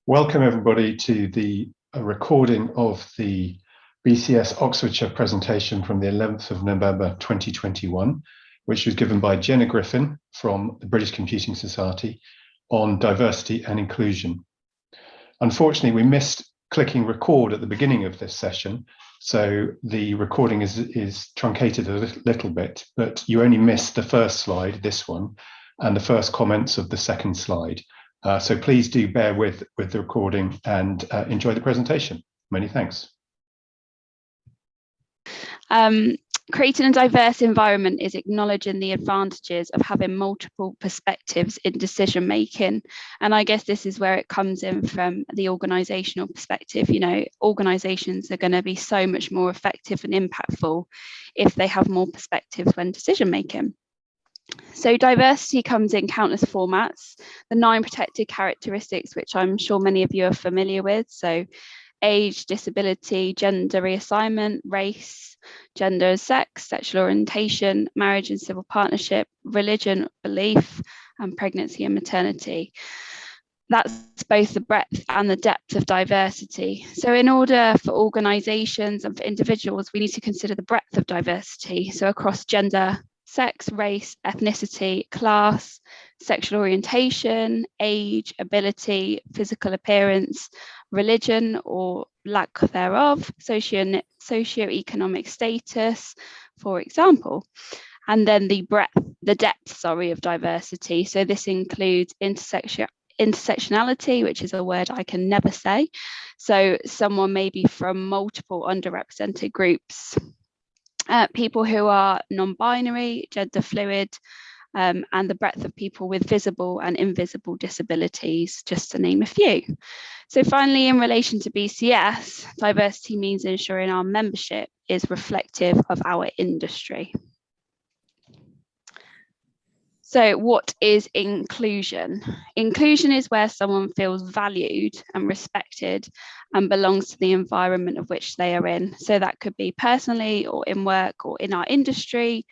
Welcome everybody to the recording of the BCS Oxfordshire presentation from the 11th of November 2021, which was given by Jenna Griffin from the British Computing Society on diversity and inclusion. Unfortunately, we missed clicking record at the beginning of this session, so the recording is truncated a little bit, but you only missed the first slide, this one, and the first comments of the second slide. So please do bear with the recording and enjoy the presentation. Many thanks. Creating a diverse environment is acknowledging the advantages of having multiple perspectives in decision making. And I guess this is where it comes in from the organisational perspective. You know, organisations are going to be so much more effective and impactful if they have more perspectives when decision making. So diversity comes in countless formats. The 9 protected characteristics, which I'm sure many of you are familiar with. So age, disability, gender reassignment, race, gender and sex, sexual orientation, marriage and civil partnership, religion, belief, and pregnancy and maternity. That's both the breadth and the depth of diversity. So in order for organisations and for individuals, we need to consider the breadth of diversity. So across gender, sex, race, ethnicity, class, sexual orientation, age, ability, physical appearance, religion or lack thereof, socioeconomic status, for example. And then the depth of diversity. So this includes intersectionality, which is a word I can never say. So someone may be from multiple underrepresented groups. People who are non-binary, gender fluid, and the breadth of people with visible and invisible disabilities, just to name a few. So finally, in relation to BCS, diversity means ensuring our membership is reflective of our industry. So what is inclusion? Inclusion is where someone feels valued and respected and belongs to the environment of which they are in. So that could be personally or in work or in our industry.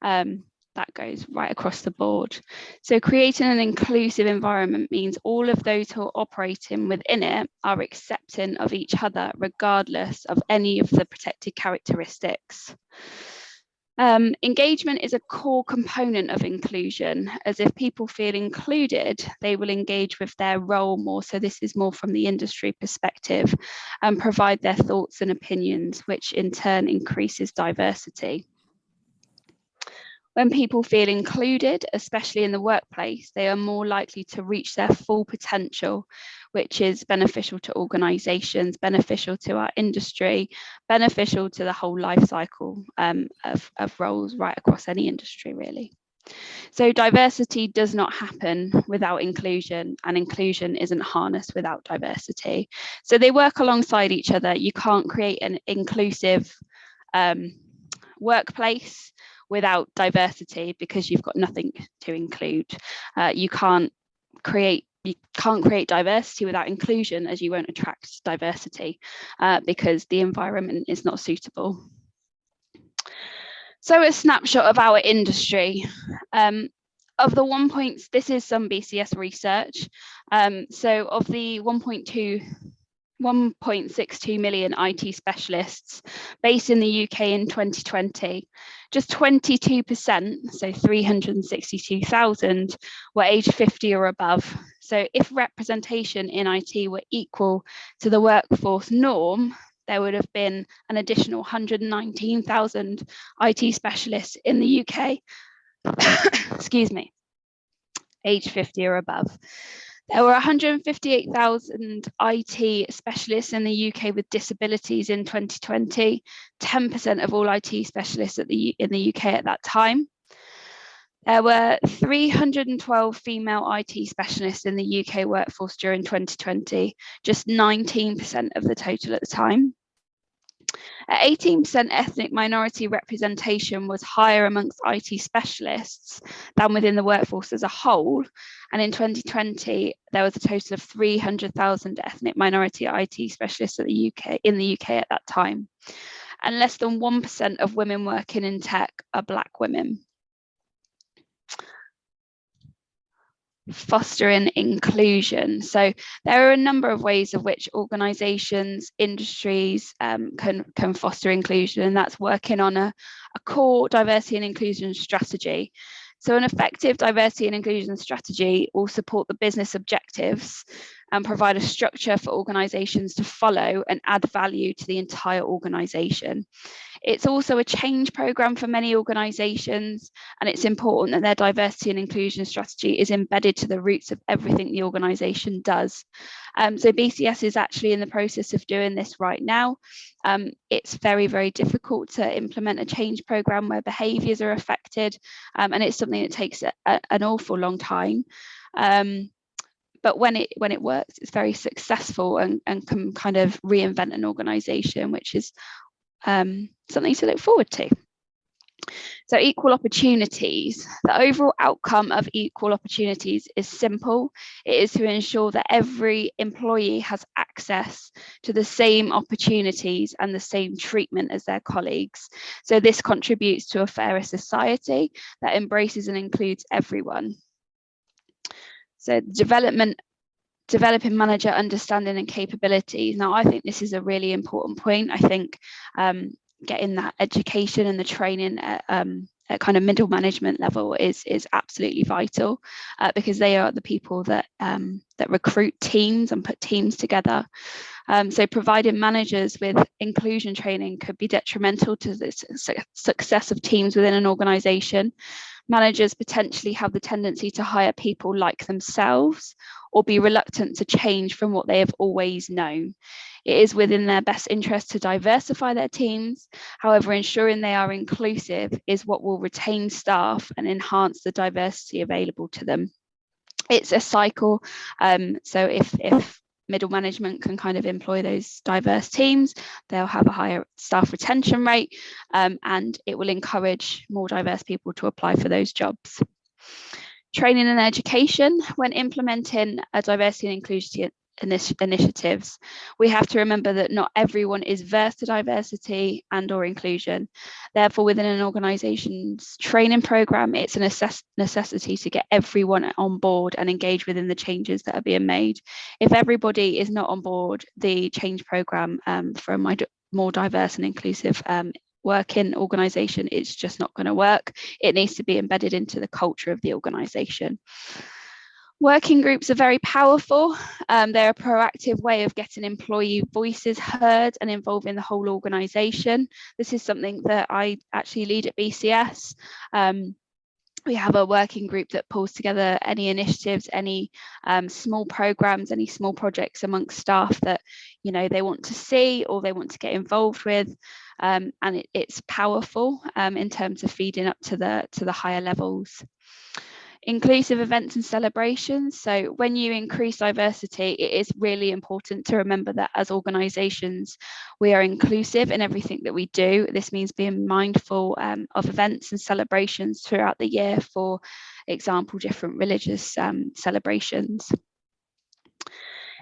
That goes right across the board. So creating an inclusive environment means all of those who are operating within it are accepting of each other, regardless of any of the protected characteristics. Engagement is a core component of inclusion, as if people feel included, they will engage with their role more. So this is more from the industry perspective, and provide their thoughts and opinions, which in turn increases diversity. When people feel included, especially in the workplace, they are more likely to reach their full potential, which is beneficial to organisations, beneficial to our industry, beneficial to the whole life cycle of roles right across any industry, really. So diversity does not happen without inclusion, and inclusion isn't harnessed without diversity. So they work alongside each other. You can't create an inclusive workplace without diversity, because you've got nothing to include. You can't create diversity without inclusion, as you won't attract diversity because the environment is not suitable. So a snapshot of our industry. Of the this is some BCS research. So of the 1.62 million IT specialists based in the UK in 2020, just 22%, so 362,000, were aged 50 or above. So if representation in IT were equal to the workforce norm, there would have been an additional 119,000 IT specialists in the UK, excuse me, aged 50 or above. There were 158,000 IT specialists in the UK with disabilities in 2020, 10% of all IT specialists in the UK at that time. There were 312 female IT specialists in the UK workforce during 2020, just 19% of the total at the time. At 18%, ethnic minority representation was higher amongst IT specialists than within the workforce as a whole. And in 2020, there was a total of 300,000 ethnic minority IT specialists in the UK at that time. And less than 1% of women working in tech are Black women. fostering inclusion. So there are a number of ways of which organisations, industries can foster inclusion, and that's working on a core diversity and inclusion strategy. So an effective diversity and inclusion strategy will support the business objectives and provide a structure for organisations to follow and add value to the entire organisation. It's also a change programme for many organisations, and it's important that their diversity and inclusion strategy is embedded to the roots of everything the organisation does. So BCS is actually in the process of doing this right now. It's very, very difficult to implement a change programme where behaviours are affected, and it's something that takes an awful long time. But when it works, it's very successful and can kind of reinvent an organisation, which is something to look forward to. So equal opportunities. The overall outcome of equal opportunities is simple. It is to ensure that every employee has access to the same opportunities and the same treatment as their colleagues. So this contributes to a fairer society that embraces and includes everyone. So developing manager understanding and capabilities. Now, I think this is a really important point. I think getting that education and the training at kind of middle management level is absolutely vital, because they are the people that recruit teams and put teams together. So providing managers with inclusion training could be detrimental to the success of teams within an organisation. Managers potentially have the tendency to hire people like themselves or be reluctant to change from what they have always known. It is within their best interest to diversify their teams. However, ensuring they are inclusive is what will retain staff and enhance the diversity available to them. It's a cycle. So if middle management can kind of employ those diverse teams, they'll have a higher staff retention rate, and it will encourage more diverse people to apply for those jobs. Training and education. When implementing a diversity and inclusion initiatives, we have to remember that not everyone is versed to diversity and or inclusion. Therefore, within an organisation's training programme, it's a necessity to get everyone on board and engage within the changes that are being made. If everybody is not on board the change programme for a more diverse and inclusive working organisation, it's just not going to work. It needs to be embedded into the culture of the organisation. Working groups are very powerful. They're a proactive way of getting employee voices heard and involving the whole organisation. This is something that I actually lead at BCS. We have a working group that pulls together any initiatives, any small programs, any small projects amongst staff that they want to see or they want to get involved with, and it's powerful in terms of feeding up to the higher levels. Inclusive events and celebrations. So when you increase diversity, it is really important to remember that as organisations, we are inclusive in everything that we do. This means being mindful of events and celebrations throughout the year, for example, different religious celebrations.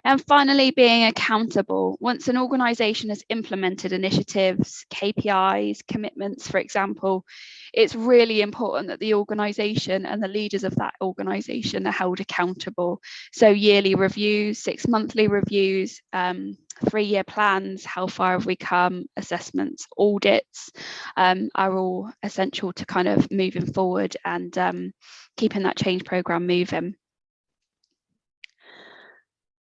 And finally, being accountable. Once an organisation has implemented initiatives, KPIs, commitments, for example, it's really important that the organisation and the leaders of that organisation are held accountable. So yearly reviews, 6 monthly reviews, 3-year plans, how far have we come, assessments, audits are all essential to kind of moving forward and keeping that change programme moving.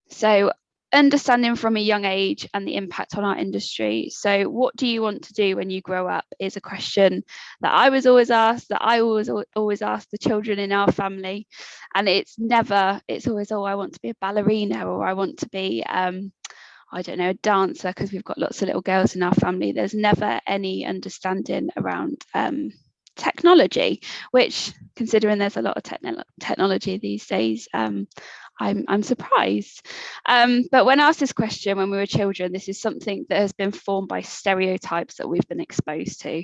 So understanding from a young age and the impact on our industry. So what do you want to do when you grow up is a question that I was always asked, that I always ask the children in our family. And it's always, oh, I want to be a ballerina, or I want to be, I don't know, a dancer, because we've got lots of little girls in our family. There's never any understanding around technology, which, considering there's a lot of technology these days, I'm surprised. But when asked this question when we were children, this is something that has been formed by stereotypes that we've been exposed to.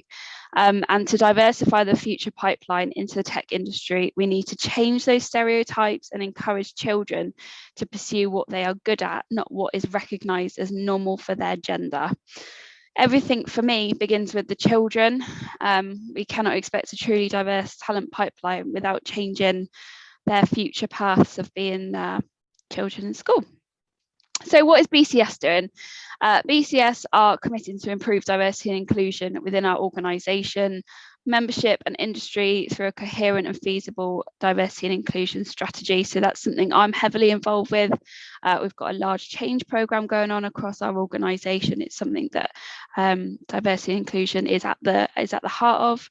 And to diversify the future pipeline into the tech industry, we need to change those stereotypes and encourage children to pursue what they are good at, not what is recognised as normal for their gender. Everything for me begins with the children. We cannot expect a truly diverse talent pipeline without changing their future paths of being children in school. So what is BCS doing? BCS are committing to improve diversity and inclusion within our organisation, membership and industry through a coherent and feasible diversity and inclusion strategy. So that's something I'm heavily involved with. We've got a large change programme going on across our organisation. It's something that diversity and inclusion is at the heart of.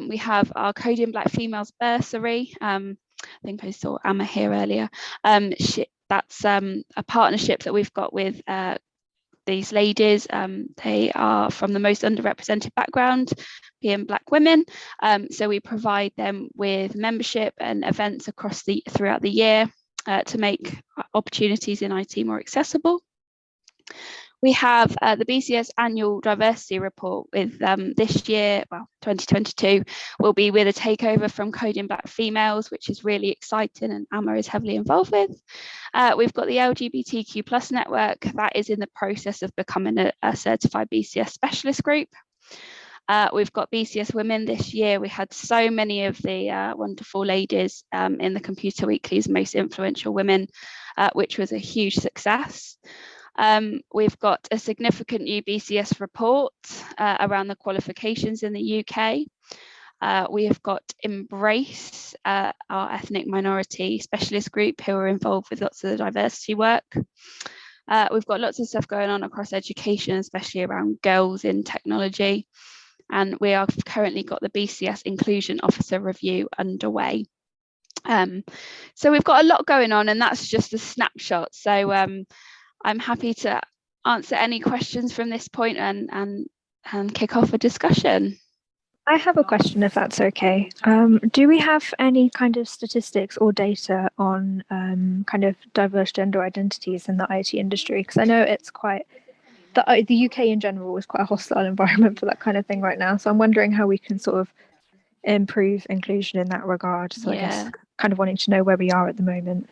We have our Coding Black Females bursary. I think I saw Emma here earlier. That's a partnership that we've got with these ladies. They are from the most underrepresented background, being Black women. So we provide them with membership and events throughout the year to make opportunities in IT more accessible. We have the BCS annual diversity report with this year, well, 2022, will be with a takeover from Coding Black Females, which is really exciting and Amma is heavily involved with. We've got the LGBTQ+ network that is in the process of becoming a certified BCS specialist group. We've got BCS Women this year. We had so many of the wonderful ladies in the Computer Weekly's Most Influential Women, which was a huge success. We've got a significant new BCS report around the qualifications in the UK. We have got Embrace, our ethnic minority specialist group who are involved with lots of the diversity work. We've got lots of stuff going on across education, especially around girls in technology. And we have currently got the BCS Inclusion Officer Review underway. So we've got a lot going on, and that's just a snapshot. So I'm happy to answer any questions from this point and kick off a discussion. I have a question, if that's okay. Do we have any kind of statistics or data on kind of diverse gender identities in the IT industry? Because I know it's quite, the UK in general is quite a hostile environment for that kind of thing right now. So I'm wondering how we can sort of improve inclusion in that regard. So I guess kind of wanting to know where we are at the moment.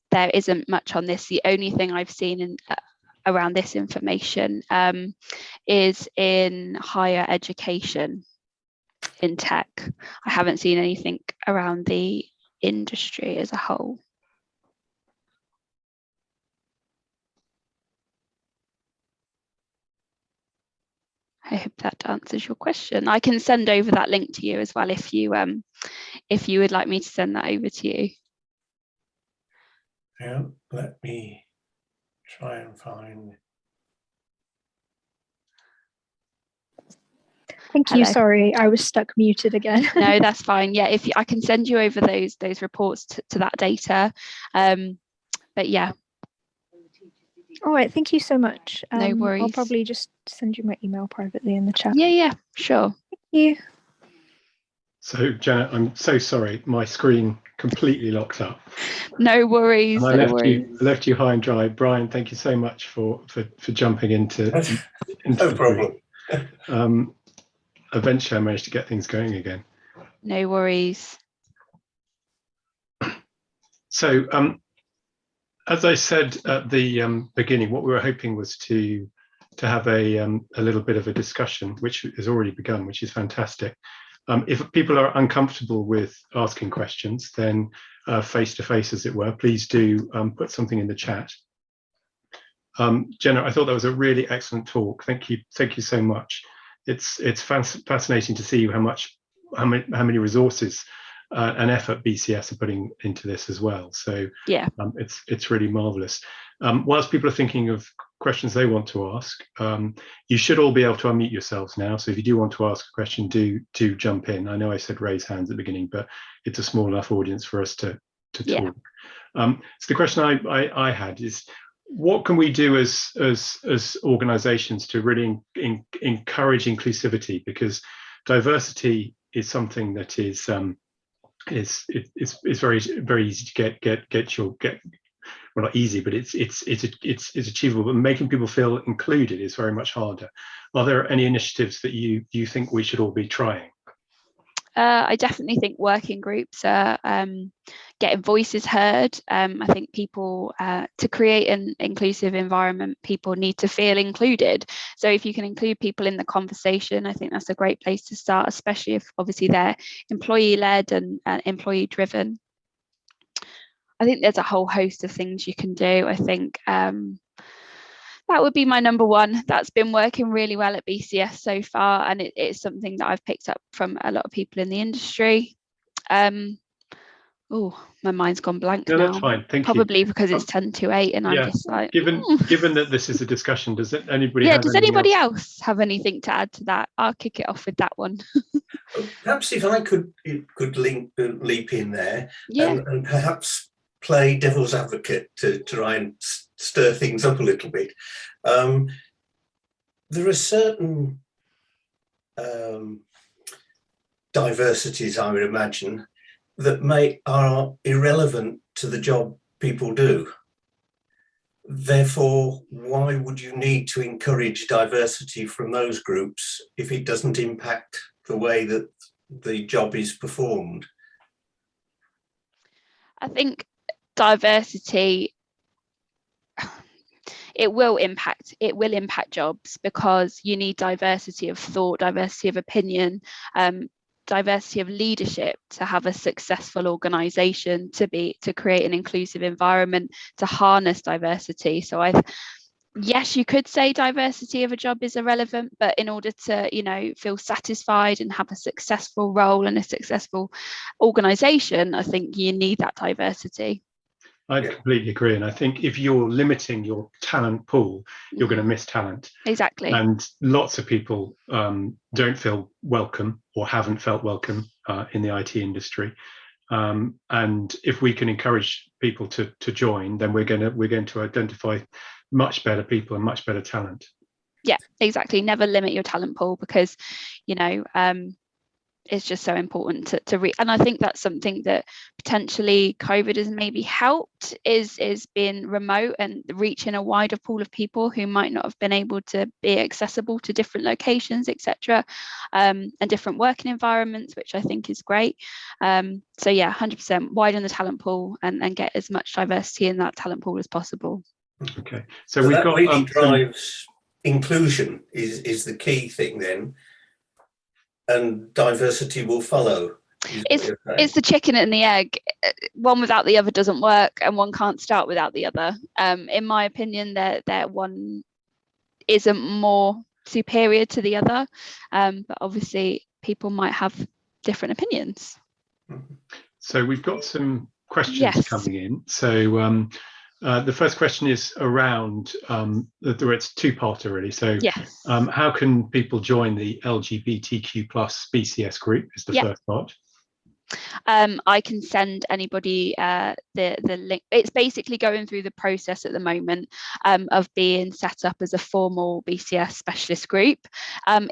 There isn't much on this. The only thing I've seen around this information is in higher education, in tech. I haven't seen anything around the industry as a whole. I hope that answers your question. I can send over that link to you as well if you would like me to send that over to you. Yeah, let me try and find. Thank you. Sorry, I was stuck muted again. No, that's fine. Yeah, I can send you over those reports to that data. But yeah. All right. Thank you so much. No worries. I'll probably just send you my email privately in the chat. Yeah, sure. Thank you. So Jenna, I'm so sorry. My screen completely locked up. No worries. And I left you high and dry. Brian, thank you so much for jumping into No problem. Eventually I managed to get things going again. No worries. So as I said at the beginning, what we were hoping was to have a little bit of a discussion, which has already begun, which is fantastic. If people are uncomfortable with asking questions, then face-to-face, as it were, please do put something in the chat. Jenna, I thought that was a really excellent talk. Thank you so much. It's fascinating to see how many resources and effort BCS are putting into this as well. So yeah, it's really marvelous. Whilst people are thinking of questions they want to ask, you should all be able to unmute yourselves now. So if you do want to ask a question, do jump in. I know I said raise hands at the beginning, but it's a small enough audience for us to talk. So the question I had is, what can we do as organisations to really encourage inclusivity? Because diversity is something that is very easy to get well, not easy, but it's achievable. But making people feel included is very much harder. Are there any initiatives that you think we should all be trying? I definitely think working groups are getting voices heard. I think people, to create an inclusive environment, people need to feel included. So if you can include people in the conversation, I think that's a great place to start, especially if obviously they're employee-led and employee-driven. I think there's a whole host of things you can do. I think that would be my number one. That's been working really well at BCS so far, and it's something that I've picked up from a lot of people in the industry. Oh, my mind's gone blank now. That's fine. Thank Probably you. because it's 10 to 8 and I'm just like, given that this is a discussion, does anybody does anybody else have anything to add to that? I'll kick it off with that one. Perhaps if I could leap in there, Yeah. and perhaps play devil's advocate to try and stir things up a little bit. There are certain diversities, I would imagine, that are irrelevant to the job people do. Therefore, why would you need to encourage diversity from those groups if it doesn't impact the way that the job is performed? I think diversity, it will impact jobs, because you need diversity of thought, diversity of opinion, diversity of leadership to have a successful organisation, to create an inclusive environment, to harness diversity. So yes, you could say diversity of a job is irrelevant, but in order to, feel satisfied and have a successful role and a successful organisation, I think you need that diversity. I completely agree. And I think if you're limiting your talent pool, you're going to miss talent. Exactly. And lots of people don't feel welcome or haven't felt welcome in the IT industry. And if we can encourage people to join, then we're going to identify much better people and much better talent. Yeah, exactly. Never limit your talent pool, because, it's just so important and I think that's something that potentially COVID has maybe helped, is being remote and reaching a wider pool of people who might not have been able to be accessible to different locations, etc., and different working environments, which I think is great. So yeah, 100% widen the talent pool and get as much diversity in that talent pool as possible. Okay, so we've that got really drives inclusion is the key thing then. And diversity will follow. It's the chicken and the egg. One without the other doesn't work, and one can't start without the other. In my opinion, that one isn't more superior to the other, but obviously people might have different opinions. So we've got some questions coming in. So the first question is around, it's two-parter really. So how can people join the LGBTQ+ BCS group is the first part. I can send anybody the link. It's basically going through the process at the moment of being set up as a formal BCS specialist group.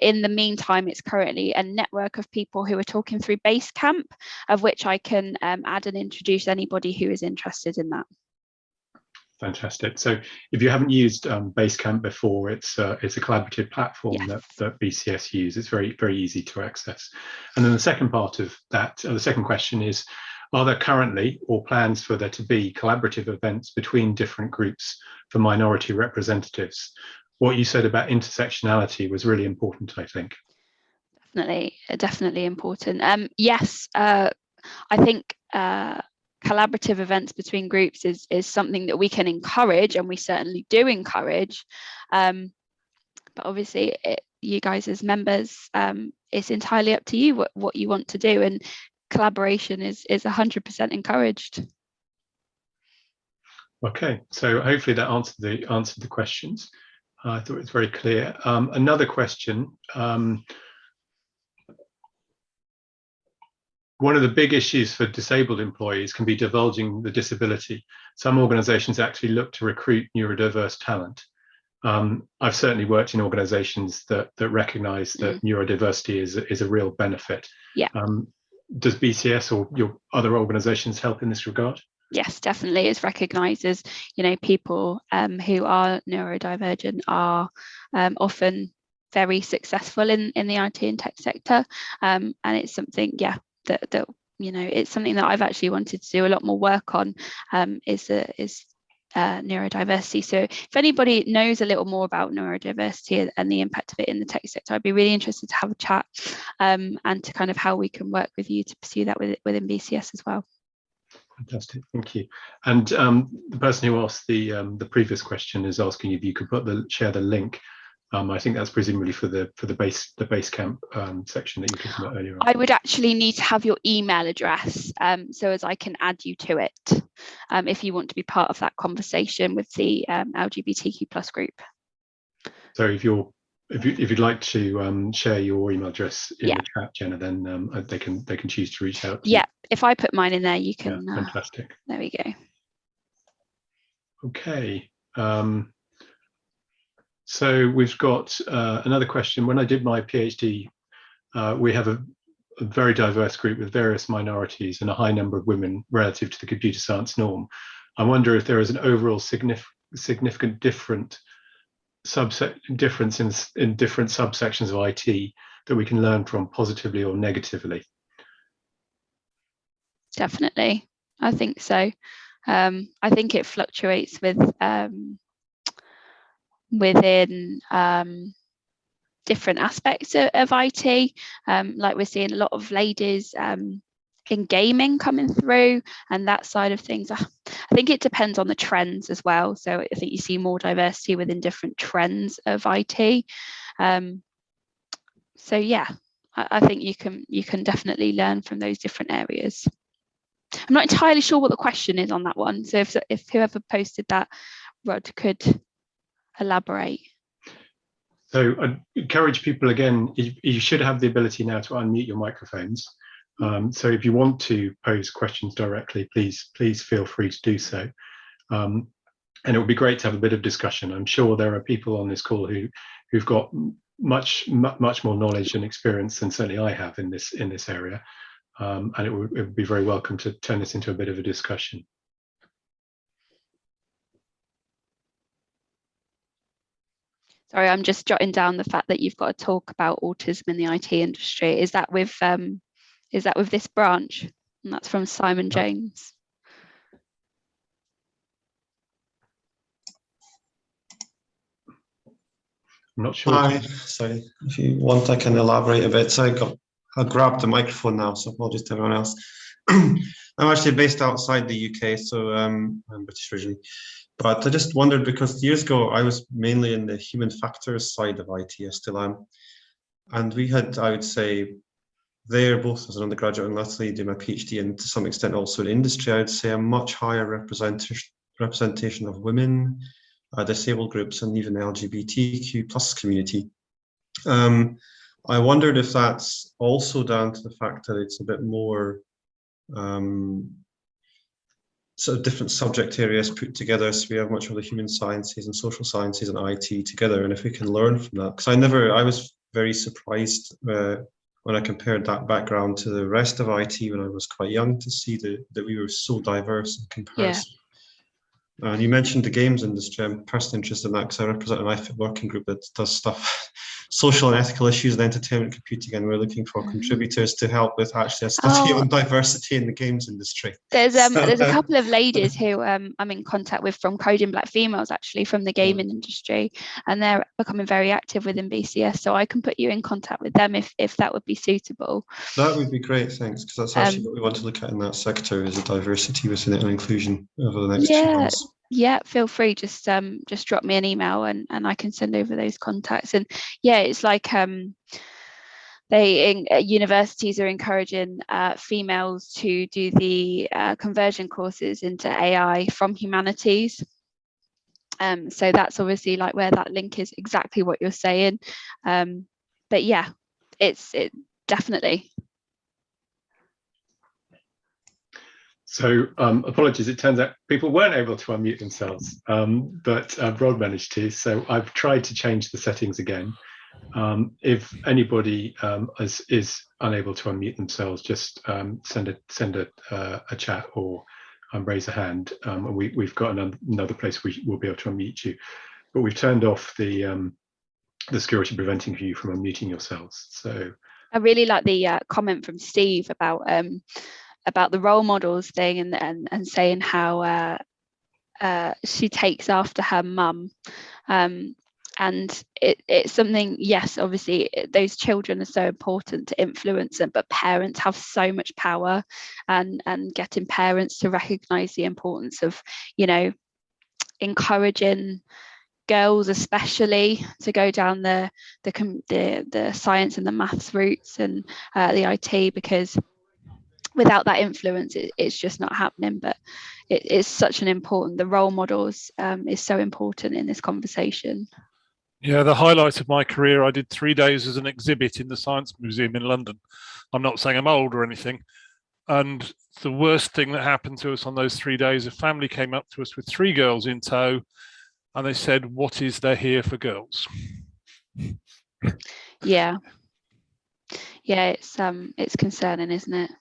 In the meantime, it's currently a network of people who are talking through Basecamp, of which I can add and introduce anybody who is interested in that. Fantastic. So if you haven't used Basecamp before, it's a collaborative platform that BCS use. It's very, very easy to access. And then the second part of that, the second question is, are there currently or plans for there to be collaborative events between different groups for minority representatives? What you said about intersectionality was really important, I think. Definitely important. Yes, I think collaborative events between groups is something that we can encourage, and we certainly do encourage, but obviously you guys as members, it's entirely up to you what you want to do, and collaboration is 100% encouraged. Okay, so hopefully that answered the questions. I thought it was very clear. Another question. One of the big issues for disabled employees can be divulging the disability. Some organisations actually look to recruit neurodiverse talent. I've certainly worked in organisations that recognise that neurodiversity is a real benefit. Yeah. Does BCS or your other organisations help in this regard? Yes, definitely. It's recognised as, people who are neurodivergent are often very successful in the IT and tech sector, and it's something, that it's something that I've actually wanted to do a lot more work on, is neurodiversity. So if anybody knows a little more about neurodiversity and the impact of it in the tech sector, I'd be really interested to have a chat, and to kind of how we can work with you to pursue that within BCS as well. Fantastic, thank you. And the person who asked the previous question is asking if you could share the link. I think that's presumably for the Basecamp section that you were talking about earlier on. I would actually need to have your email address, so as I can add you to it, if you want to be part of that conversation with the LGBTQ+ group. So if you'd like to share your email address in the chat, Jenna, then they can choose to reach out to you. If I put mine in there, you can. Yeah, fantastic. There we go. Okay. So we've got another question. When I did my PhD, we have a very diverse group with various minorities and a high number of women relative to the computer science norm. I wonder if there is an overall significant difference in different subsections of IT that we can learn from positively or negatively. Definitely, I think so. I think it fluctuates within different aspects of IT. Like we're seeing a lot of ladies in gaming coming through and that side of things. I think it depends on the trends as well. So I think you see more diversity within different trends of IT. So yeah, I think you can definitely learn from those different areas. I'm not entirely sure what the question is on that one. So if whoever posted that, Rod, could elaborate. So I encourage people again, you should have the ability now to unmute your microphones. So if you want to pose questions directly, please feel free to do so. And it would be great to have a bit of discussion. I'm sure there are people on this call who've got much more knowledge and experience than certainly I have in this area. And it would be very welcome to turn this into a bit of a discussion. Sorry, I'm just jotting down the fact that you've got to talk about autism in the IT industry. Is that with this branch? And that's from Simon James. I'm not sure. Hi, sorry. If you want, I can elaborate a bit. So I grabbed the microphone now, so apologies to everyone else. I'm actually based outside the UK, so I'm British originally. But I just wondered, because years ago I was mainly in the human factors side of IT, I still am. And we had, I would say, there, both as an undergraduate and latterly doing my PhD, and to some extent also in industry, I would say a much higher representation of women, disabled groups, and even the LGBTQ+ community. I wondered if that's also down to the fact that it's a bit more sort of different subject areas put together, so we have much of the human sciences and social sciences and IT together, and if we can learn from that. Because I was very surprised when I compared that background to the rest of IT when I was quite young, to see that we were so diverse in comparison. Yeah. And you mentioned the games industry. I'm personally interested in that because I represent an IFIT working group that does stuff, social and ethical issues and entertainment computing, and we're looking for contributors to help with actually a study on diversity in the games industry. There's a couple of ladies who I'm in contact with from Coding Black Females, actually, from the gaming industry, and they're becoming very active within BCS, so I can put you in contact with them if that would be suitable. That would be great, thanks, because that's actually what we want to look at in that sector, is the diversity within it and inclusion over the next 2 months. Yeah, feel free, just drop me an email and I can send over those contacts. And yeah, it's like universities are encouraging females to do the conversion courses into AI from humanities. So that's obviously like where that link is, exactly what you're saying. But yeah, it definitely. So apologies, it turns out people weren't able to unmute themselves, but Rod managed to, so I've tried to change the settings again. If anybody is unable to unmute themselves, just send a chat or raise a hand. We've got another place we'll be able to unmute you, but we've turned off the security preventing you from unmuting yourselves. So I really like the comment from Steve about the role models thing and saying how she takes after her mum. and it's something, yes, obviously those children are so important to influence them, but parents have so much power, and getting parents to recognise the importance of, you know, encouraging girls especially to go down the science and the maths routes and the IT, because without that influence it's just not happening. But it's such an important, the role models is so important in this conversation. Yeah, the highlight of my career, I did 3 days as an exhibit in the Science Museum in London. I'm not saying I'm old or anything. And the worst thing that happened to us on those 3 days, a family came up to us with 3 girls in tow, and they said, "What is there here for girls?" Yeah, it's concerning, isn't it?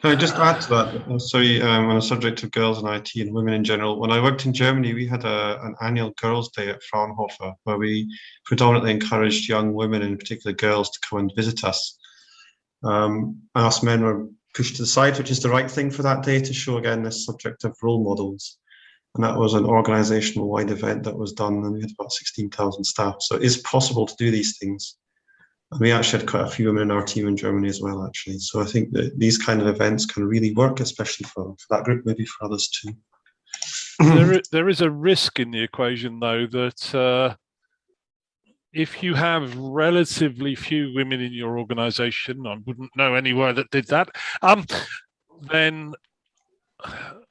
Can I just add to that? Sorry, on the subject of girls in IT and women in general, when I worked in Germany, we had an annual Girls' Day at Fraunhofer, where we predominantly encouraged young women, in particular girls, to come and visit us. And us men were pushed to the side, which is the right thing for that day, to show again this subject of role models. And that was an organisational wide event that was done, and we had about 16,000 staff. So it is possible to do these things. And we actually had quite a few women in our team in Germany as well, actually. So I think that these kind of events can really work, especially for that group, maybe for others too. There is a risk in the equation, though, that if you have relatively few women in your organisation, I wouldn't know anywhere that did that, then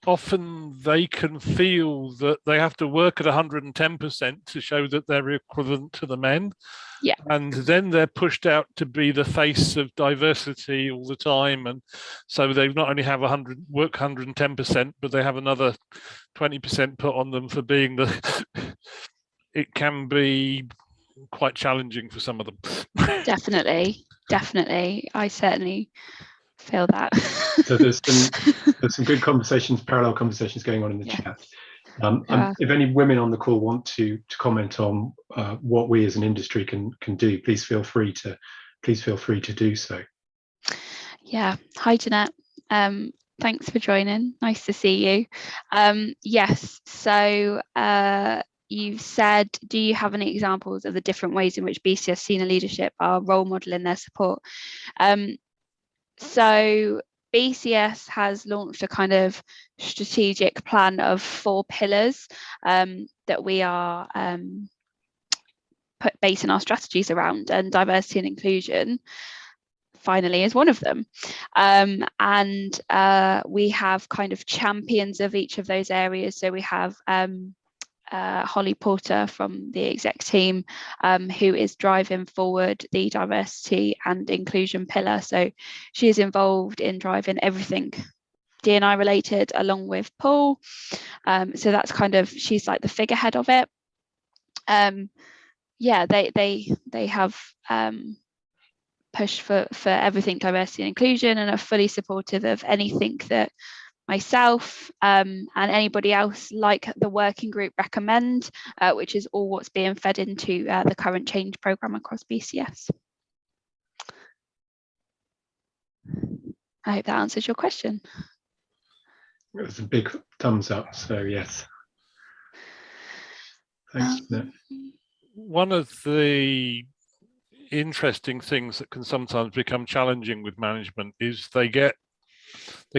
often they can feel that they have to work at 110% to show that they're equivalent to the men. Yeah. And then they're pushed out to be the face of diversity all the time. And so they not only have work 110%, but they have another 20% put on them for being the it can be quite challenging for some of them. Definitely. I certainly feel that. So there's some good conversations, parallel conversations going on in the chat. If any women on the call want to comment on what we as an industry can do, please feel free to do so. Yeah. Hi, Jeanette. Thanks for joining. Nice to see you. Yes. So you've said, do you have any examples of the different ways in which BCS senior leadership are role modelling their support? So BCS has launched a kind of strategic plan of 4 pillars that we are basing our strategies around, and diversity and inclusion finally is one of them. And we have kind of champions of each of those areas. So we have Holly Porter from the exec team, who is driving forward the diversity and inclusion pillar. So she is involved in driving everything D&I related, along with Paul. So that's kind of, she's like the figurehead of it. Yeah, they have pushed for everything diversity and inclusion, and are fully supportive of anything that myself and anybody else like the working group recommend, which is all what's being fed into the current change programme across BCS. I hope that answers your question. It was a big thumbs up, so yes. Thanks, Jeanette. One of the interesting things that can sometimes become challenging with management is they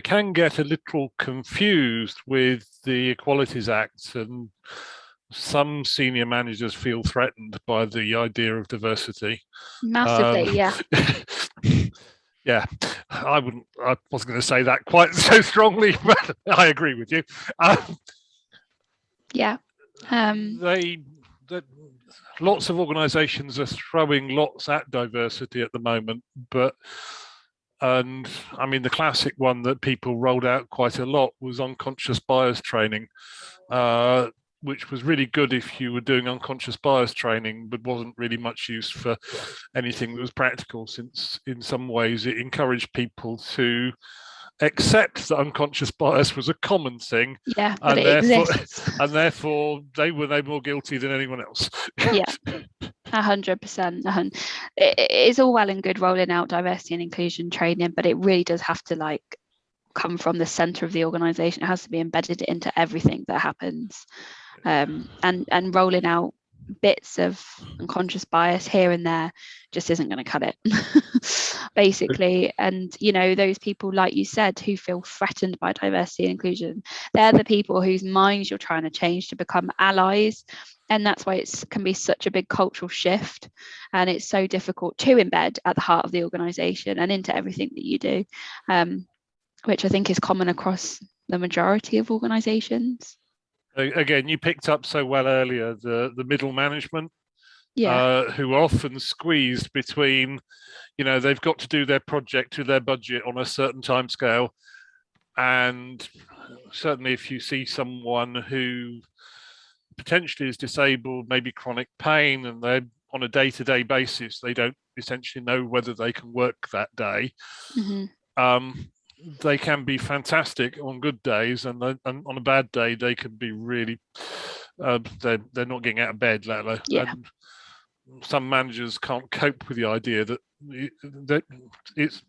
can get a little confused with the Equalities Act, and some senior managers feel threatened by the idea of diversity. Massively, yeah. Yeah, I wasn't going to say that quite so strongly, but I agree with you. Yeah. Lots of organisations are throwing lots at diversity at the moment, and I mean, the classic one that people rolled out quite a lot was unconscious bias training, which was really good if you were doing unconscious bias training, but wasn't really much use for anything that was practical, since in some ways it encouraged people to accept that unconscious bias was a common thing. Yeah, but it exists. And therefore they were no more guilty than anyone else. Yeah. 100%. It's all well and good rolling out diversity and inclusion training, but it really does have to like come from the center of the organization. It has to be embedded into everything that happens. and rolling out bits of unconscious bias here and there just isn't going to cut it basically. And those people, like you said, who feel threatened by diversity and inclusion, they're the people whose minds you're trying to change to become allies. And that's why it can be such a big cultural shift, and it's so difficult to embed at the heart of the organization and into everything that you do, which I think is common across the majority of organizations. Again, you picked up so well earlier the middle management, who are often squeezed between, they've got to do their project to their budget on a certain time scale. And certainly if you see someone who potentially is disabled, maybe chronic pain, and they're on a day-to-day basis, they don't essentially know whether they can work that day. They can be fantastic on good days, and on a bad day they can be really they're not getting out of bed, let alone. And some managers can't cope with the idea that it's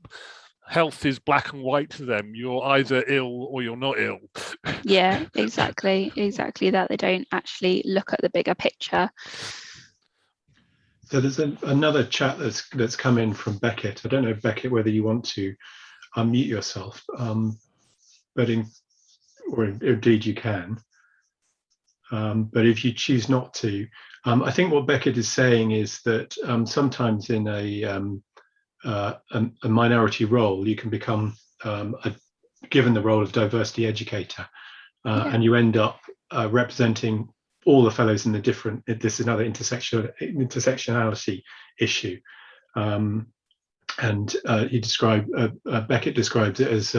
health is black and white to them. You're either ill or you're not ill. Yeah, exactly that. They don't actually look at the bigger picture. So there's another chat that's come in from Beckett. I don't know, Beckett, whether you want to unmute yourself, but indeed you can. But if you choose not to, I think what Beckett is saying is that sometimes in a minority role, you can become given the role of diversity educator, and you end up representing all the fellows in the different. This is another intersectionality issue, and Beckett describes it as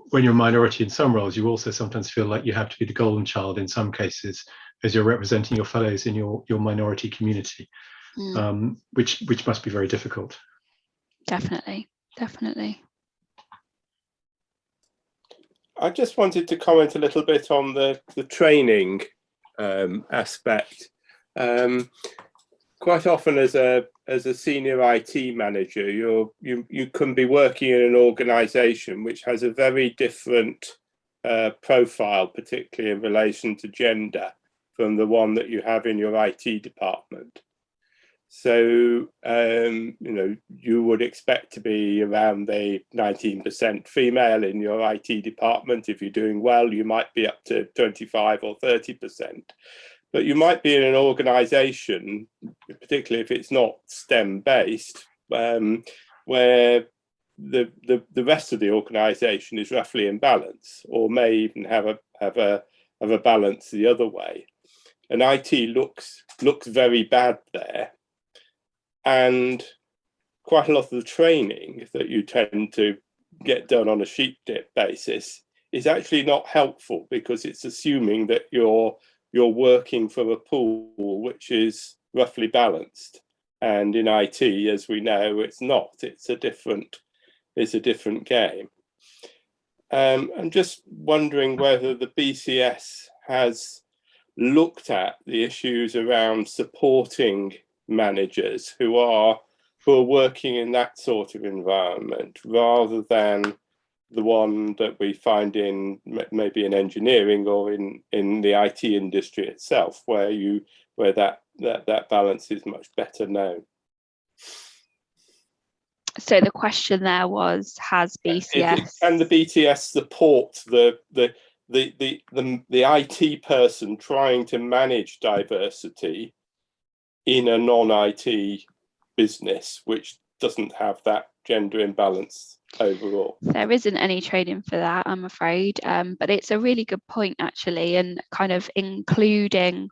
when you're a minority in some roles, you also sometimes feel like you have to be the golden child in some cases, as you're representing your fellows in your minority community, which must be very difficult. Definitely. I just wanted to comment a little bit on the training aspect. Quite often, as a senior IT manager, you can be working in an organisation which has a very different profile, particularly in relation to gender, from the one that you have in your IT department. So, you would expect to be around the 19% female in your IT department. If you're doing well, you might be up to 25 or 30%. But you might be in an organisation, particularly if it's not STEM-based, where the rest of the organisation is roughly in balance, or may even have a balance the other way. And IT looks very bad there. And quite a lot of the training that you tend to get done on a sheep dip basis is actually not helpful, because it's assuming that you're working from a pool which is roughly balanced. And in IT, as we know, it's not. It's a different game. I'm just wondering whether the BCS has looked at the issues around supporting managers who are working in that sort of environment, rather than the one that we find in maybe in engineering or in the IT industry itself, where that balance is much better known. So the question there was, has BCS can the BCS support the IT person trying to manage diversity in a non-IT business which doesn't have that gender imbalance overall? There isn't any training for that, I'm afraid, but it's a really good point actually, and kind of including,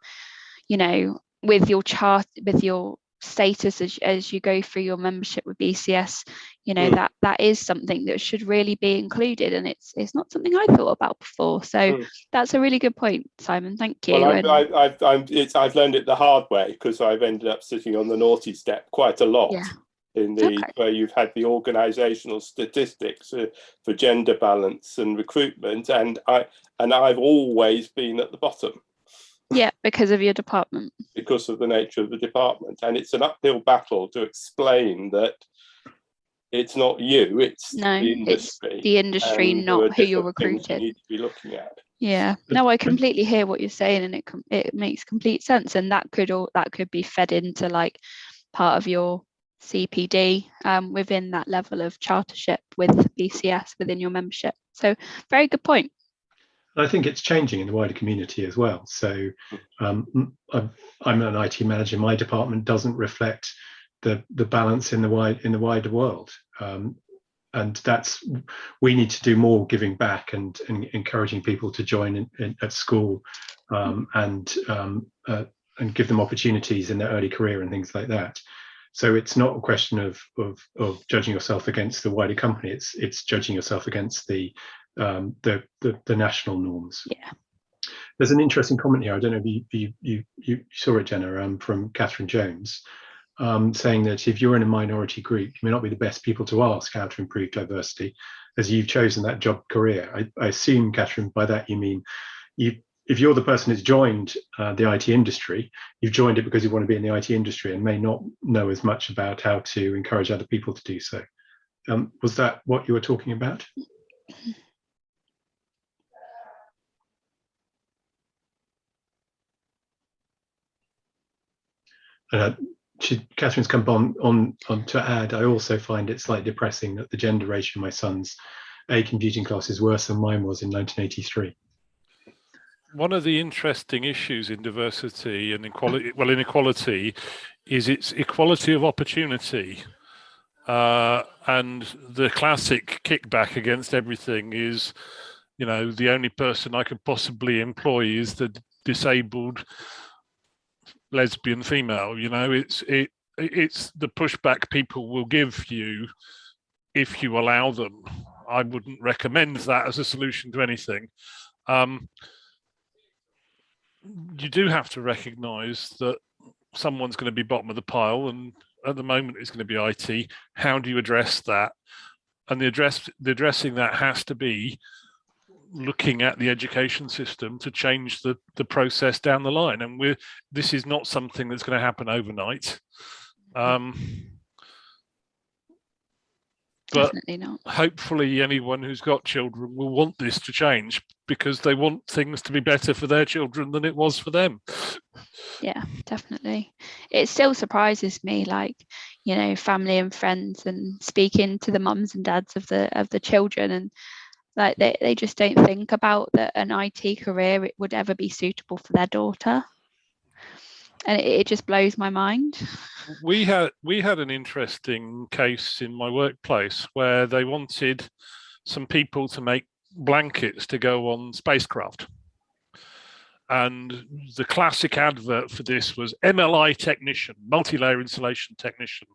with your chart, with your status as you go through your membership with BCS, that is something that should really be included, and it's not something I thought about before. So that's a really good point, Simon. Thank you. Well, I've learned it the hard way, because I've ended up sitting on the naughty step quite a lot. Yeah. Where you've had the organisational statistics for gender balance and recruitment, and I've always been at the bottom. Yeah, because of your department. Because of the nature of the department, and it's an uphill battle to explain that it's not you, it's the industry. It's the industry, not who you're recruiting. You need to be looking at. Yeah, no, I completely hear what you're saying, and it makes complete sense, and that could be fed into like part of your CPD within that level of chartership with BCS within your membership. So very good point. I think it's changing in the wider community as well. So I'm an IT manager. My department doesn't reflect the balance in the wider world. And we need to do more giving back and encouraging people to join at school and give them opportunities in their early career and things like that. So it's not a question of judging yourself against the wider company. It's judging yourself against the national norms. Yeah. There's an interesting comment here. I don't know if you saw it, Jenna, from Catherine Jones. Saying that if you're in a minority group, you may not be the best people to ask how to improve diversity, as you've chosen that job career. I assume, Catherine, by that you mean if you're the person who's joined the IT industry, you've joined it because you want to be in the IT industry and may not know as much about how to encourage other people to do so. Was that what you were talking about? Catherine's come on to add, I also find it slightly depressing that the gender ratio in my son's A computing class is worse than mine was in 1983. One of the interesting issues in diversity and inequality is its equality of opportunity. And the classic kickback against everything is, the only person I could possibly employ is the disabled lesbian female. It's the pushback people will give you if you allow them. I wouldn't recommend that as a solution to anything. You do have to recognize that someone's going to be bottom of the pile, and at the moment it's going to be IT. How do you address that? And the addressing that has to be looking at the education system to change the process down the line. And this is not something that's going to happen overnight. But definitely not. Hopefully anyone who's got children will want this to change, because they want things to be better for their children than it was for them. Yeah, definitely. It still surprises me, like, family and friends, and speaking to the mums and dads of the children, and like they just don't think about that an IT career it would ever be suitable for their daughter, and it just blows my mind. We had an interesting case in my workplace where they wanted some people to make blankets to go on spacecraft, and the classic advert for this was MLI technician, multi-layer insulation technician.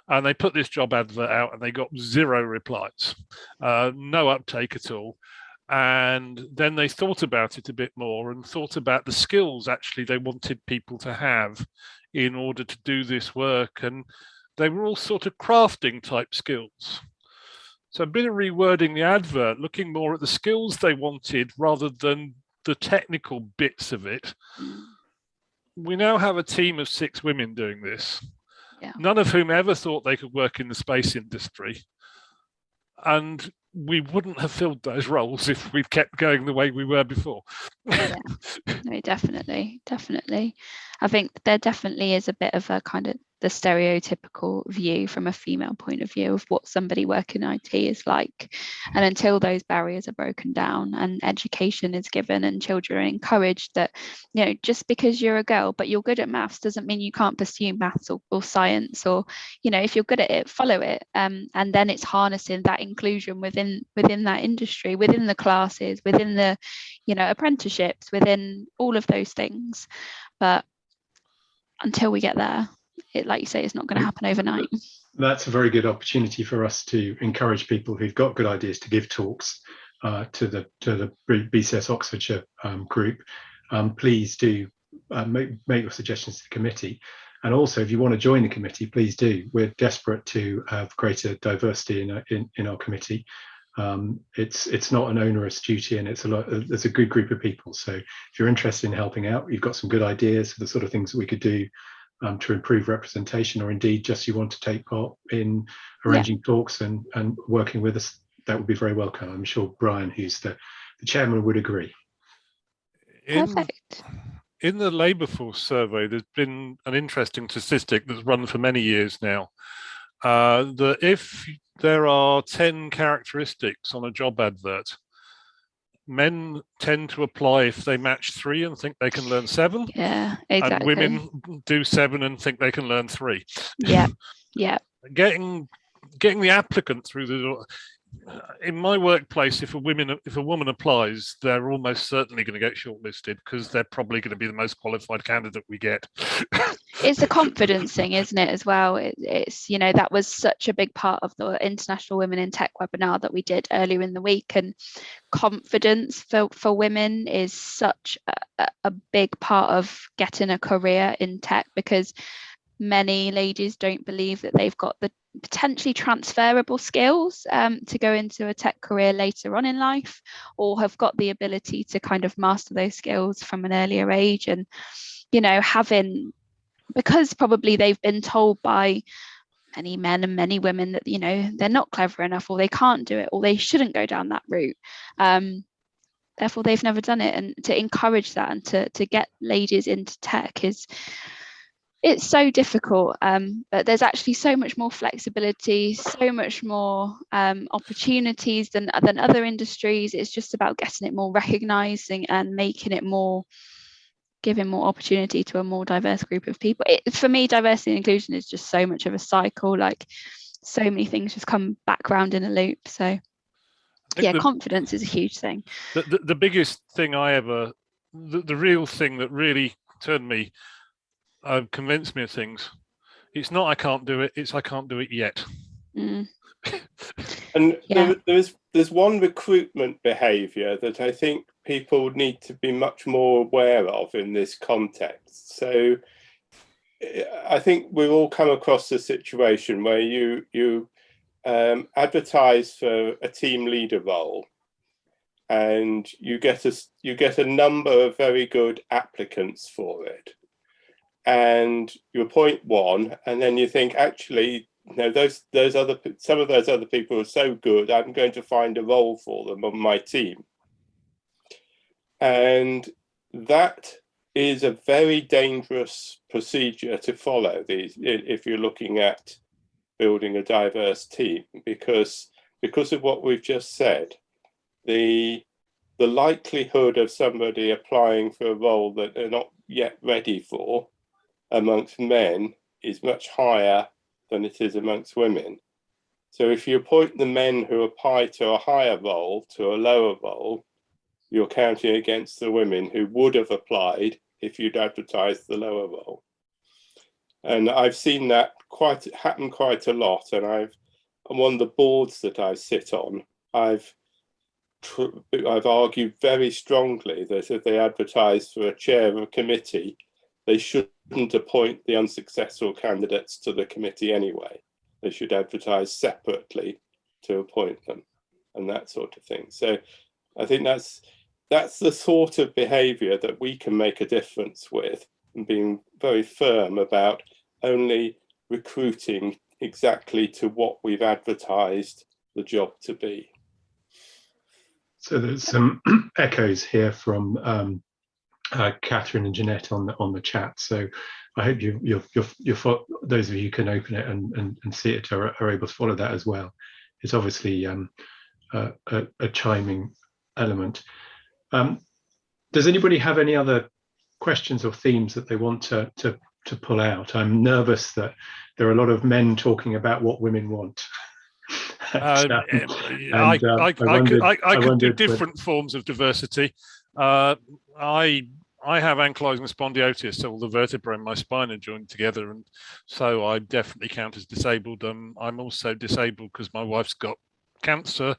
And they put this job advert out and they got 0 replies, no uptake at all. And then they thought about it a bit more and thought about the skills actually they wanted people to have in order to do this work. And they were all sort of crafting type skills. So a bit of rewording the advert, looking more at the skills they wanted rather than the technical bits of it. We now have a team of 6 women doing this. Yeah. None of whom ever thought they could work in the space industry. And we wouldn't have filled those roles if we'd kept going the way we were before. Yeah. No, definitely. I think there definitely is a bit of a kind of the stereotypical view from a female point of view of what somebody working in IT is like. And until those barriers are broken down and education is given and children are encouraged that, just because you're a girl but you're good at maths doesn't mean you can't pursue maths or science, or, if you're good at it, follow it. And then it's harnessing that inclusion within that industry, within the classes, within the, apprenticeships, within all of those things. But until we get there, it, like you say, it's not going to happen overnight. That's a very good opportunity for us to encourage people who've got good ideas to give talks to the BCS Oxfordshire group. Please do make your suggestions to the committee. And also, if you want to join the committee, please do. We're desperate to have greater diversity in our committee. It's not an onerous duty, and there's a good group of people. So if you're interested in helping out, you've got some good ideas for the sort of things that we could do to improve representation, or indeed just you want to take part in arranging talks and working with us, that would be very welcome. I'm sure Brian, who's the chairman, would agree. Perfect. In the labour force survey, there's been an interesting statistic that's run for many years now, that if there are 10 characteristics on a job advert, men tend to apply if they match 3 and think they can learn 7. Yeah, exactly. And women do 7 and think they can learn 3. Yeah, yeah. Getting the applicant through the door. In my workplace, if a woman applies, they're almost certainly going to get shortlisted because they're probably going to be the most qualified candidate we get. It's a confidence thing, isn't it, as well? It's, you know, that was such a big part of the International Women in Tech webinar that we did earlier in the week, and confidence for women is such a big part of getting a career in tech, because many ladies don't believe that they've got the potentially transferable skills to go into a tech career later on in life, or have got the ability to kind of master those skills from an earlier age. And, you know, because probably they've been told by many men and many women that, you know, they're not clever enough, or they can't do it, or they shouldn't go down that route. Therefore, they've never done it. And to encourage that and to get ladies into tech it's so difficult, but there's actually so much more flexibility, so much more opportunities than other industries. It's just about getting it more recognising and making it more, giving more opportunity to a more diverse group of people. For me, diversity and inclusion is just so much of a cycle. Like, so many things just come back round in a loop. So yeah, confidence is a huge thing. The biggest thing the real thing that really turned me, convinced me of things, it's not I can't do it, it's I can't do it yet. Mm. And Yeah. there's one recruitment behaviour that I think people need to be much more aware of in this context. So I think we've all come across a situation where you advertise for a team leader role, and you get a number of very good applicants for it, and you appoint one, and then you think, actually, you know, some of those other people are so good, I'm going to find a role for them on my team. And that is a very dangerous procedure to follow if you're looking at building a diverse team, because of what we've just said, the likelihood of somebody applying for a role that they're not yet ready for amongst men is much higher than it is amongst women. So if you appoint the men who apply to a higher role to a lower role, you're counting against the women who would have applied if you'd advertised the lower role. And I've seen that happen quite a lot. And on one of the boards that I sit on, I've argued very strongly that if they advertise for a chair of a committee, they shouldn't appoint the unsuccessful candidates to the committee anyway. They should advertise separately to appoint them, and that sort of thing. So I think that's the sort of behaviour that we can make a difference with, and being very firm about only recruiting exactly to what we've advertised the job to be. So there's some echoes here from Catherine and Jeanette on the chat. So I hope you're those of you who can open it and see it are able to follow that as well. It's obviously a chiming element. Does anybody have any other questions or themes that they want to pull out? I'm nervous that there are a lot of men talking about what women want. I could do different forms of diversity. I have ankylosing spondylosis, so all the vertebrae in my spine are joined together, and so I definitely count as disabled. I'm also disabled because my wife's got cancer,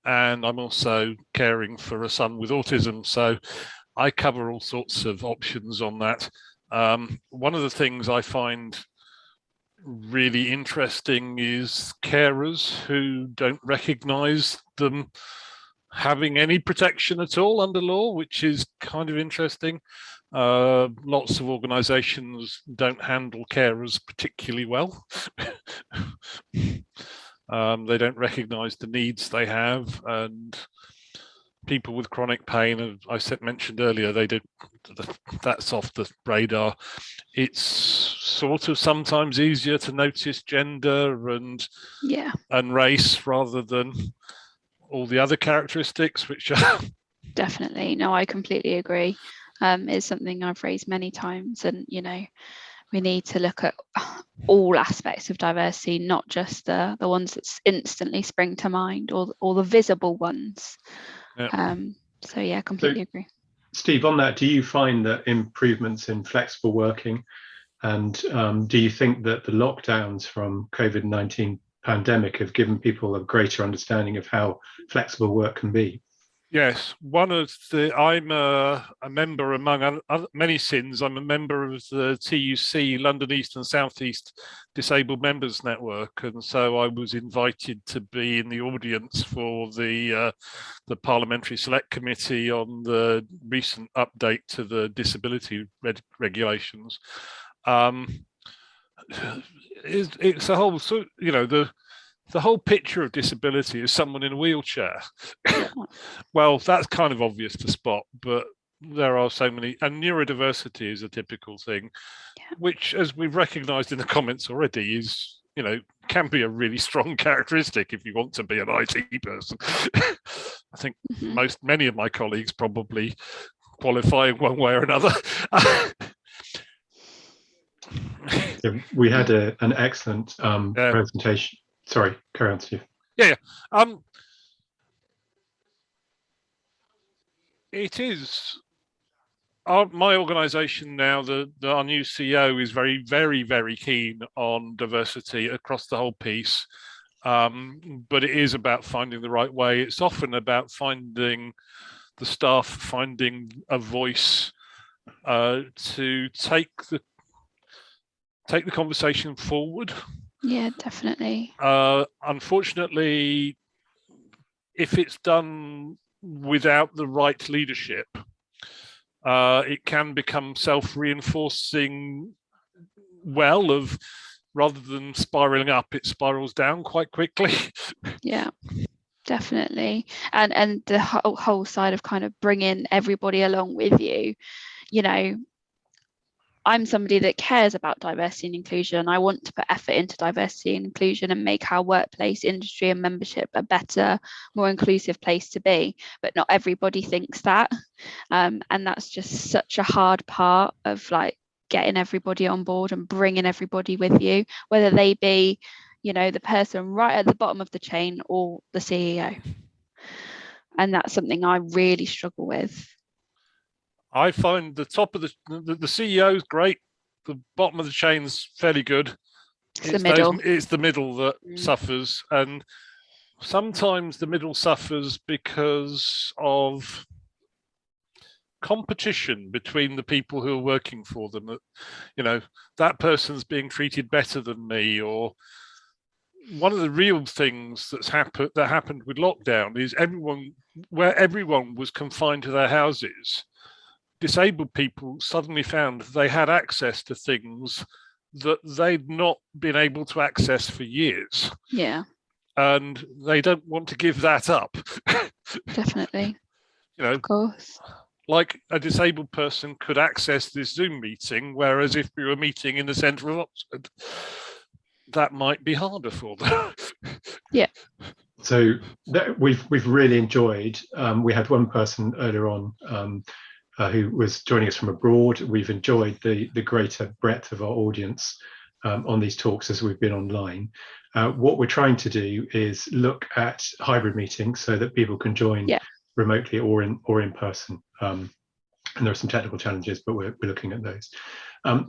and I'm also caring for a son with autism, so I cover all sorts of options on that. One of the things I find really interesting is carers who don't recognise them having any protection at all under law, which is kind of interesting. Lots of organisations don't handle carers particularly well. They don't recognise the needs they have, and people with chronic pain, and I mentioned earlier, that's off the radar. It's sort of sometimes easier to notice gender and race rather than all the other characteristics, which are definitely. No, I completely agree. It's something I've raised many times, and we need to look at all aspects of diversity, not just the ones that instantly spring to mind or the visible ones. So yeah, completely agree. Steve, on that, do you find that improvements in flexible working, and do you think that the lockdowns from COVID-19 pandemic have given people a greater understanding of how flexible work can be? Yes, I'm a member among many sins. I'm a member of the TUC, London East and South East Disabled Members Network, and so I was invited to be in the audience for the Parliamentary Select Committee on the recent update to the disability regulations. It's a whole, the whole picture of disability is someone in a wheelchair. Well, that's kind of obvious to spot, but there are so many, and neurodiversity is a typical thing, which, as we've recognised in the comments already, is, can be a really strong characteristic if you want to be an IT person. I think many of my colleagues probably qualify in one way or another. We had an excellent presentation. Sorry, carry on, Steve. Yeah. It is my organisation now. Our new CEO is very, very, very keen on diversity across the whole piece, but it is about finding the right way. It's often about finding the staff, finding a voice to take the conversation forward. Yeah, definitely. Unfortunately, if it's done without the right leadership, it can become self-reinforcing. Rather than spiraling up, it spirals down quite quickly. Yeah, definitely. And the whole side of kind of bringing everybody along with you, I'm somebody that cares about diversity and inclusion. I want to put effort into diversity and inclusion and make our workplace, industry and membership a better, more inclusive place to be. But not everybody thinks that. And that's just such a hard part of getting everybody on board and bringing everybody with you, whether they be, the person right at the bottom of the chain or the CEO. And that's something I really struggle with. I find the top of the CEO is great. The bottom of the chain's fairly good. It's the middle. It's the middle that suffers, and sometimes the middle suffers because of competition between the people who are working for them. That person's being treated better than me, or one of the real things that happened with lockdown is where everyone was confined to their houses. Disabled people suddenly found they had access to things that they'd not been able to access for years. Yeah. And they don't want to give that up. Definitely. Of course. Like a disabled person could access this Zoom meeting, whereas if we were meeting in the centre of Oxford, that might be harder for them. Yeah. So we've really enjoyed. We had one person earlier on who was joining us from abroad. We've enjoyed the greater breadth of our audience on these talks as we've been online. What we're trying to do is look at hybrid meetings so that people can join remotely or in person. And there are some technical challenges, but we're looking at those.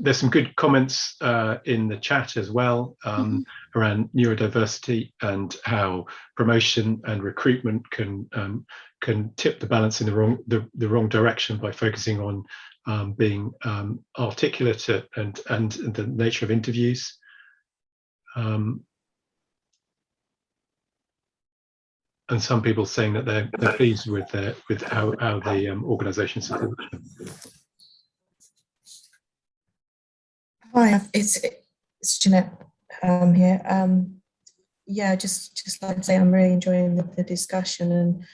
There's some good comments in the chat as well around neurodiversity and how promotion and recruitment can tip the balance in the wrong direction by focusing on being articulate and the nature of interviews. And some people saying that they're pleased with how the organisation supports them. Hi, it's Jenna here. Yeah, just like to say, I'm really enjoying the discussion,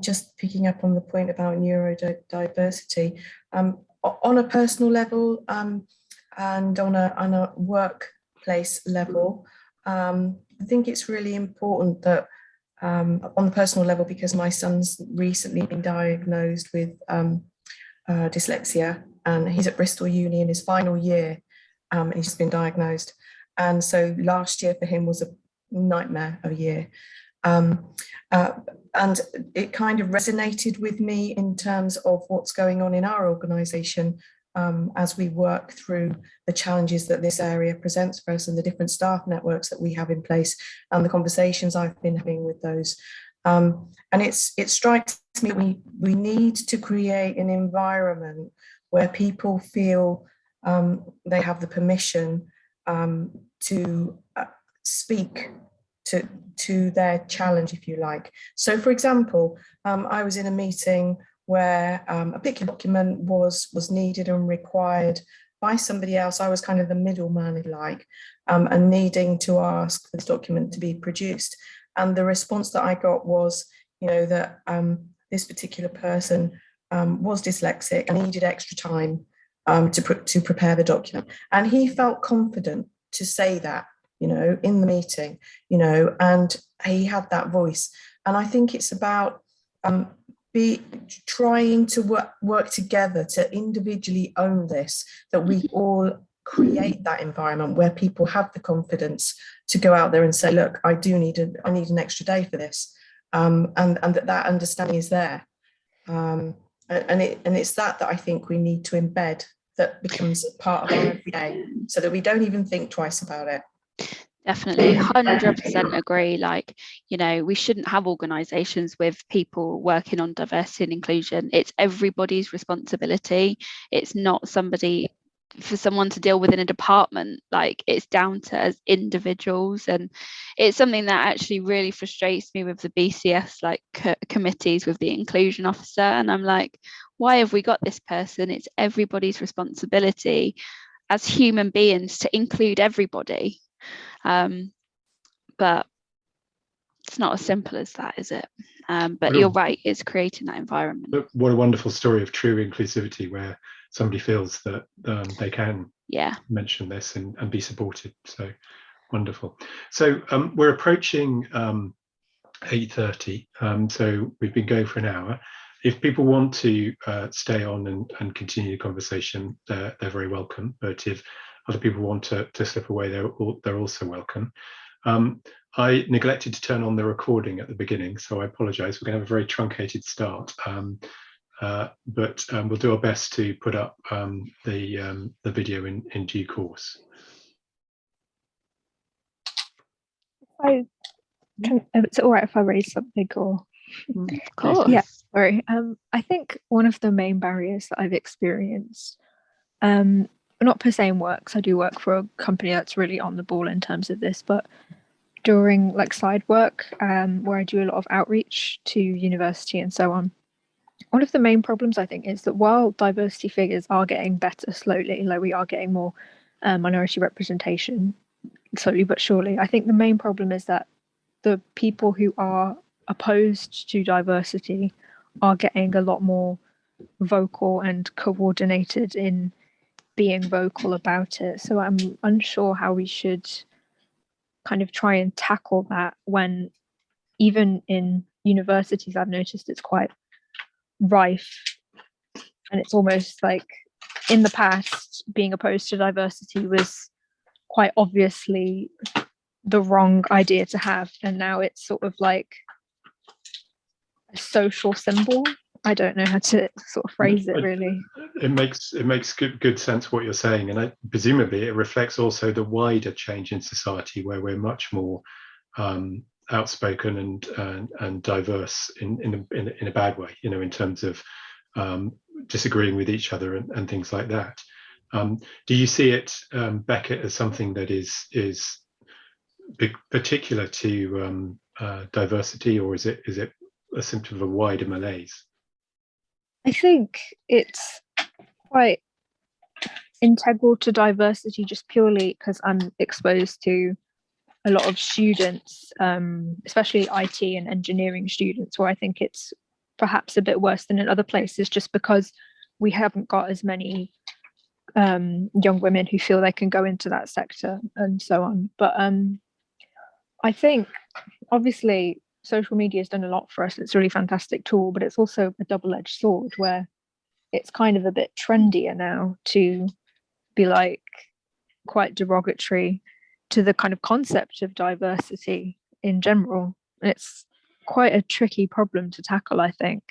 just picking up on the point about neurodiversity, on a personal level and on a workplace level, I think it's really important that on the personal level, because my son's recently been diagnosed with dyslexia, and he's at Bristol Uni in his final year, and he's just been diagnosed. And so last year for him was a nightmare of a year. And it kind of resonated with me in terms of what's going on in our organisation as we work through the challenges that this area presents for us and the different staff networks that we have in place and the conversations I've been having with those. And it strikes me we need to create an environment where people feel they have the permission to speak to their challenge, if you like. So, for example, I was in a meeting where a particular document was needed and required by somebody else. I was kind of the middleman, if you like, and needing to ask for this document to be produced. And the response that I got was, that this particular person was dyslexic and needed extra time to prepare the document. And he felt confident to say that, in the meeting, and he had that voice. And I think it's about trying to work together to individually own this, that we all create that environment where people have the confidence to go out there and say, look, I need an extra day for this, and that understanding is there, and it's that I think we need to embed, that becomes part of our every day, so that we don't even think twice about it. Definitely, 100% agree. Like, we shouldn't have organisations with people working on diversity and inclusion. It's everybody's responsibility. It's not for someone to deal with in a department. Like, it's down to us individuals, and it's something that actually really frustrates me with the BCS committees with the inclusion officer. And I'm like, why have we got this person? It's everybody's responsibility as human beings to include everybody. But it's not as simple as that, is it? But you're right, it's creating that environment. What a wonderful story of true inclusivity, where somebody feels that they can mention this and be supported. So wonderful. So we're approaching 8:30, so we've been going for an hour. If people want to stay on and continue the conversation, they're very welcome. But if other people want to slip away, they're also welcome. I neglected to turn on the recording at the beginning, so I apologise. We're going to have a very truncated start, but we'll do our best to put up the video in due course. It's all right if I raise something, or of course. Yeah, sorry. I think one of the main barriers that I've experienced, not per se in work, 'cause I do work for a company that's really on the ball in terms of this, but during side work, where I do a lot of outreach to university and so on, one of the main problems I think is that while diversity figures are getting better slowly, we are getting more minority representation slowly but surely, I think the main problem is that the people who are opposed to diversity are getting a lot more vocal and coordinated in being vocal about it. So I'm unsure how we should kind of try and tackle that, when even in universities I've noticed it's quite rife, and it's almost like in the past being opposed to diversity was quite obviously the wrong idea to have, and now it's sort of like a social symbol. I don't know how to sort of phrase it really. It makes good sense what you're saying, and presumably it reflects also the wider change in society, where we're much more outspoken and diverse in a bad way, in terms of disagreeing with each other and things like that. Do you see it, Beckett, as something that is particular to diversity, or is it a symptom of a wider malaise? I think it's quite integral to diversity, just purely because I'm exposed to a lot of students, especially IT and engineering students, where I think it's perhaps a bit worse than in other places, just because we haven't got as many young women who feel they can go into that sector and so on. But I think obviously social media has done a lot for us. It's a really fantastic tool, but it's also a double-edged sword where it's kind of a bit trendier now to be like quite derogatory to the kind of concept of diversity in general. It's quite a tricky problem to tackle, I think.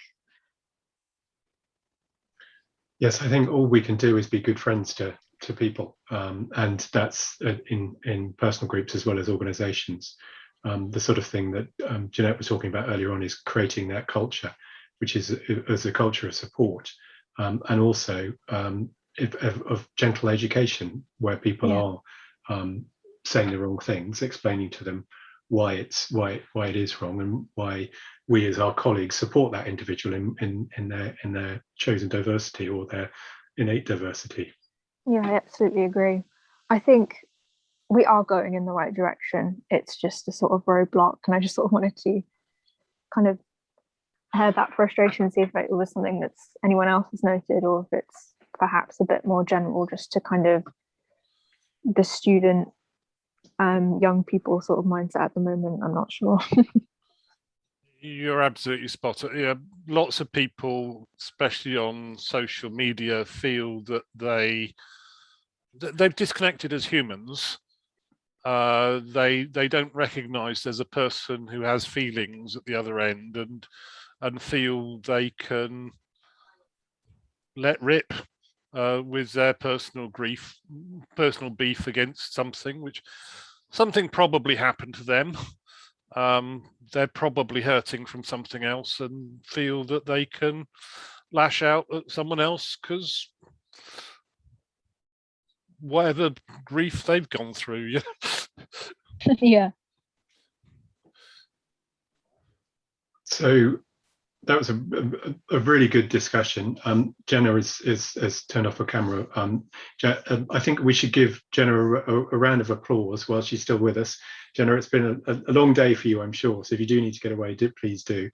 Yes, I think all we can do is be good friends to people, and that's in personal groups as well as organisations. The sort of thing that Jeanette was talking about earlier on is creating that culture, which is as a culture of support, and also of gentle education, where people are saying the wrong things, explaining to them why it is wrong, and why we as our colleagues support that individual in their chosen diversity or their innate diversity. Yeah, I absolutely agree. I think we are going in the right direction. It's just a sort of roadblock, and I just sort of wanted to kind of hear that frustration, see if it was something that's anyone else has noted, or if it's perhaps a bit more general, just to kind of the student, young people sort of mindset at the moment. I'm not sure. You're absolutely spot on. Yeah, lots of people, especially on social media, feel that they've disconnected as humans. They don't recognise there's a person who has feelings at the other end, and feel they can let rip with their personal beef against something probably happened to them. They're probably hurting from something else and feel that they can lash out at someone else because whatever grief they've gone through. Yeah. So that was a really good discussion. Jenna has turned off her camera. I think we should give Jenna a round of applause while she's still with us. Jenna, it's been a long day for you, I'm sure. So if you do need to get away, please do.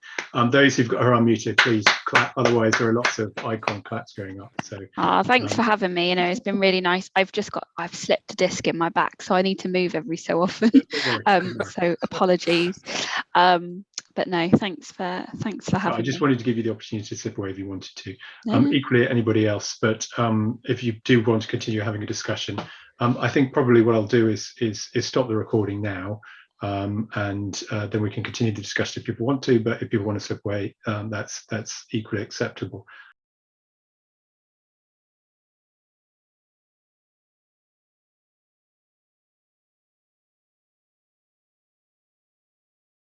Those who've got her unmuted, please clap. Otherwise, there are lots of icon claps going up. So thanks for having me. It's been really nice. I've slipped a disc in my back, so I need to move every so often. So apologies. But no, thanks for having me. I just wanted to give you the opportunity to slip away if you wanted to. No. Equally, anybody else, but if you do want to continue having a discussion, I think probably what I'll do is stop the recording now, and then we can continue the discussion if people want to. But if people want to slip away, that's equally acceptable.